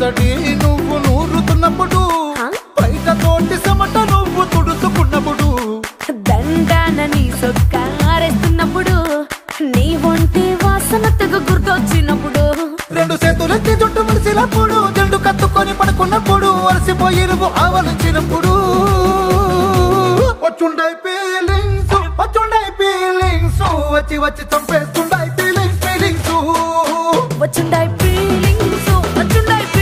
సందడి నువ్వు నూరుతున్నప్పుడు బయట తోటి సమట నువ్వు తుడుచుకున్నప్పుడు దండాన నీ సొక్కారేస్తున్నప్పుడు నీ ఒంటి వాసన తెగ గుర్తొచ్చినప్పుడు రెండు చేతులెత్తి చుట్టూ మలిసినప్పుడు జండు కత్తుకొని పడుకున్నప్పుడు అలసిపోయి నువ్వు ఆవలించినప్పుడు వచ్చుండై ఫీలింగ్స్ వచ్చి వచ్చి చంపేస్తుండై